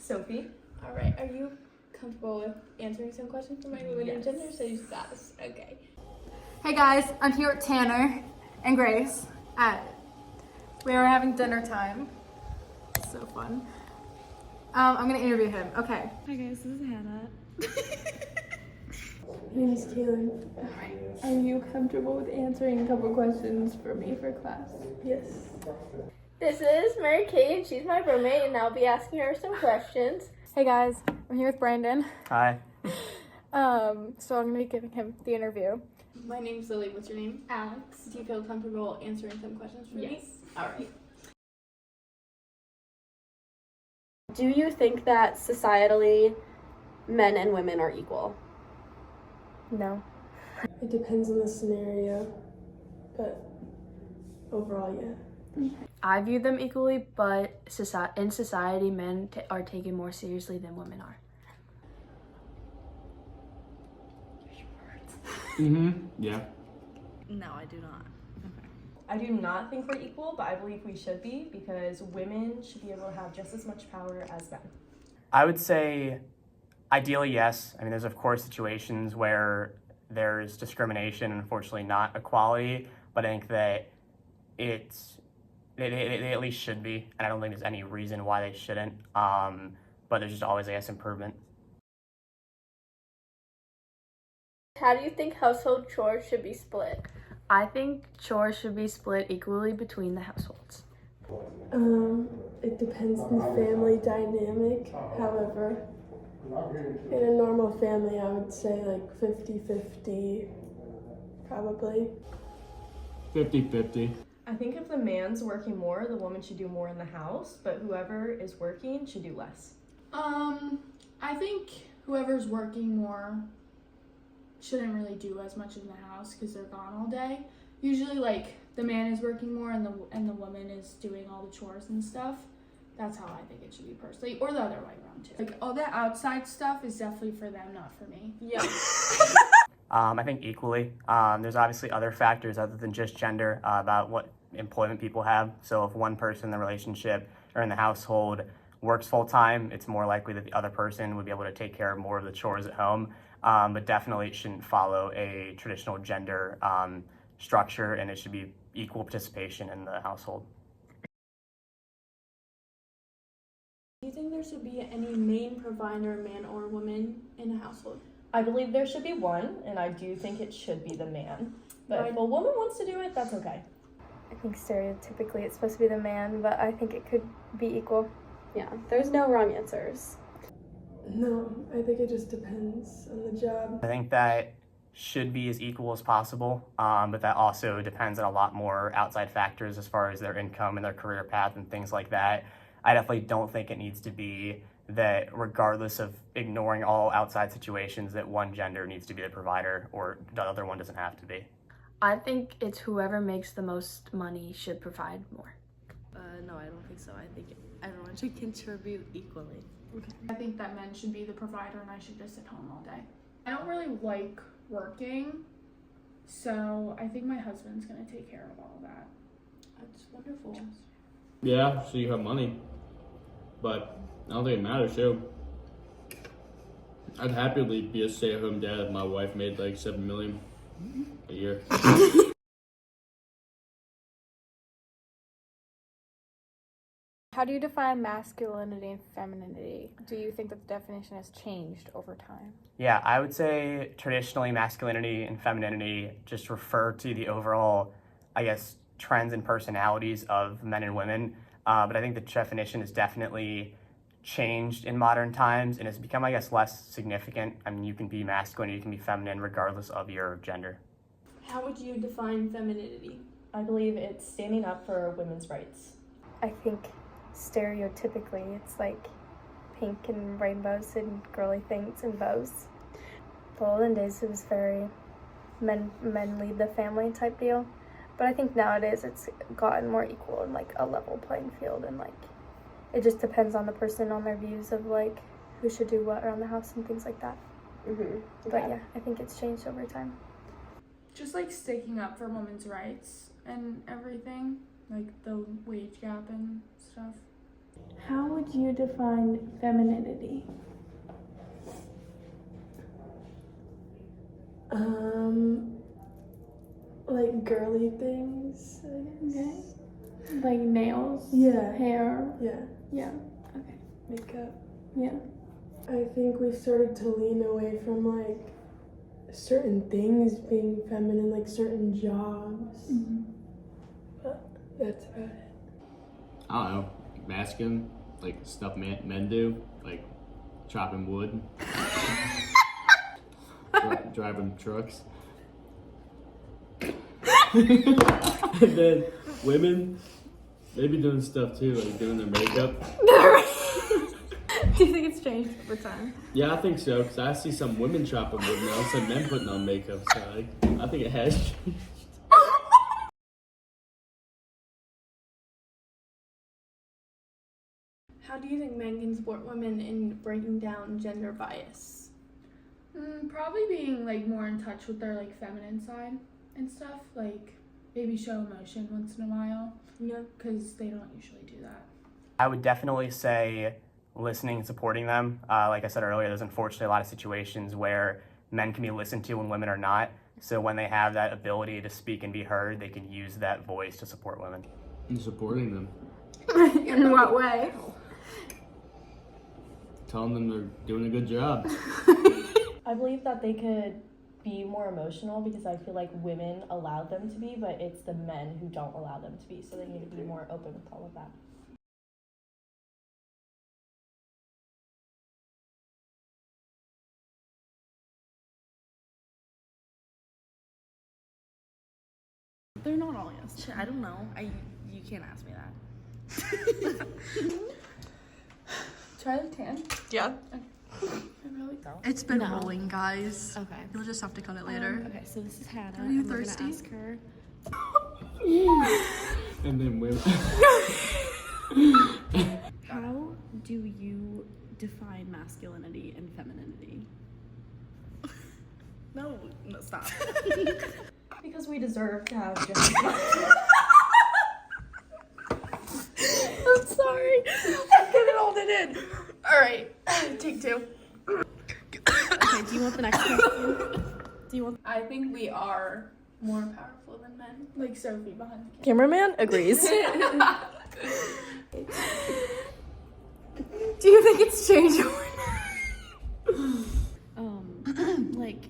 Sophie. All right, are you comfortable with answering some questions for my women and gender? So you guys, okay. Hey guys, I'm here with Tanner and Grace. We are having dinner time. It's so fun. I'm gonna interview him. Okay. Hi guys, this is Hannah. My name is Kaylin. Are you comfortable with answering a couple questions for me for class? Yes. This is Mary Kay, and she's my roommate, and I'll be asking her some questions. Hey guys, I'm here with Brandon. Hi. So I'm gonna be giving him the interview. My name's Lily. What's your name? Alex. Do you feel comfortable answering some questions for me? All right. Do you think that societally men and women are equal? No. It depends on the scenario, but overall, yeah. I view them equally, but in society, men are taken more seriously than women are. Yeah. No, I do not. I do not think we're equal, but I believe we should be because women should be able to have just as much power as men. I would say ideally, yes. I mean, there's of course situations where there's discrimination and unfortunately not equality, but I think that they at least should be, and I don't think there's any reason why they shouldn't. But there's just always, I guess, improvement. How do you think household chores should be split? I think chores should be split equally between the households. It depends on the family dynamic. However, in a normal family, I would say like 50-50, probably. 50-50. I think if the man's working more, the woman should do more in the house, but whoever is working should do less. I think whoever's working more shouldn't really do as much in the house because they're gone all day. Usually, like, the man is working more and the woman is doing all the chores and stuff. That's how I think it should be personally, or the other way around too. Like, all that outside stuff is definitely for them, not for me. Yeah. I think equally. There's obviously other factors other than just gender about what employment people have. So if one person in the relationship or in the household works full time, it's more likely that the other person would be able to take care of more of the chores at home. But definitely it shouldn't follow a traditional gender structure, and it should be equal participation in the household. Do you think there should be any main provider, man or woman, in a household? I believe there should be one, and I do think it should be the man. But if a woman wants to do it, that's okay. I think stereotypically it's supposed to be the man, but I think it could be equal. Yeah, there's no wrong answers. No, I think it just depends on the job. I think that should be as equal as possible, but that also depends on a lot more outside factors as far as their income and their career path and things like that. I definitely don't think it needs to be that regardless of ignoring all outside situations that one gender needs to be the provider or the other one doesn't have to be. I think it's whoever makes the most money should provide more. No, I don't think so. I think everyone should contribute equally. I think that men should be the provider and I should just sit home all day. I don't really like working, so I think my husband's gonna take care of all of that. That's wonderful. Yeah, so you have money, but I don't think it matters too. I'd happily be a stay-at-home dad if my wife made like $7 million a year. How do you define masculinity and femininity? Do you think that the definition has changed over time? Yeah, I would say traditionally masculinity and femininity just refer to the overall, I guess, trends and personalities of men and women. But I think the definition has definitely changed in modern times and has become, I guess, less significant. I mean, you can be masculine, you can be feminine regardless of your gender. How would you define femininity? I believe it's standing up for women's rights. I think stereotypically it's like pink and rainbows and girly things and bows. The olden days it was very men lead the family type deal, but I think nowadays it's gotten more equal and like a level playing field, and like it just depends on the person, on their views of like who should do what around the house and things like that. But yeah, I think it's changed over time. Just like sticking up for women's rights and everything, like the wage gap and stuff. How would you define femininity? Like girly things, I guess. Okay. Like nails? Yeah. Hair? Yeah. Yeah. Okay. Makeup. Yeah. I think we started to lean away from like certain things being feminine, like certain jobs. But that's about it. I don't know, masculine, like stuff men do, like chopping wood, driving trucks. And then women, they be doing stuff too, like doing their makeup. Do you think it's changed over time? Yeah, I think so, because I see some women chopping wood now, some men putting on makeup, so I think it has changed. How do you think men can support women in breaking down gender bias? Probably being like more in touch with their like feminine side and stuff. Like maybe show emotion once in a while. Yeah, because they don't usually do that. I would definitely say listening and supporting them. Like I said earlier, there's unfortunately a lot of situations where men can be listened to and women are not. So when they have that ability to speak and be heard, they can use that voice to support women. And supporting them. In what way? Telling them they're doing a good job. I believe that they could be more emotional because I feel like women allow them to be, but it's the men who don't allow them to be. So they need to be more open with all of that. They're not all yes. I don't know. You can't ask me that. Charlie Tan. Yeah. It's been No. rolling, guys. Okay. You'll just have to cut it later. Okay, so this is Hannah. Are you and we're thirsty? gonna ask her. And then women. How do you define masculinity and femininity? No, stop. Because we deserve to have just as much. I'm sorry. I couldn't hold it in. All right, take two. Okay, do you want the next question? Do you want? I think we are more powerful than men. Like Sophie behind the camera. Cameraman agrees. Do you think it's changed over? Like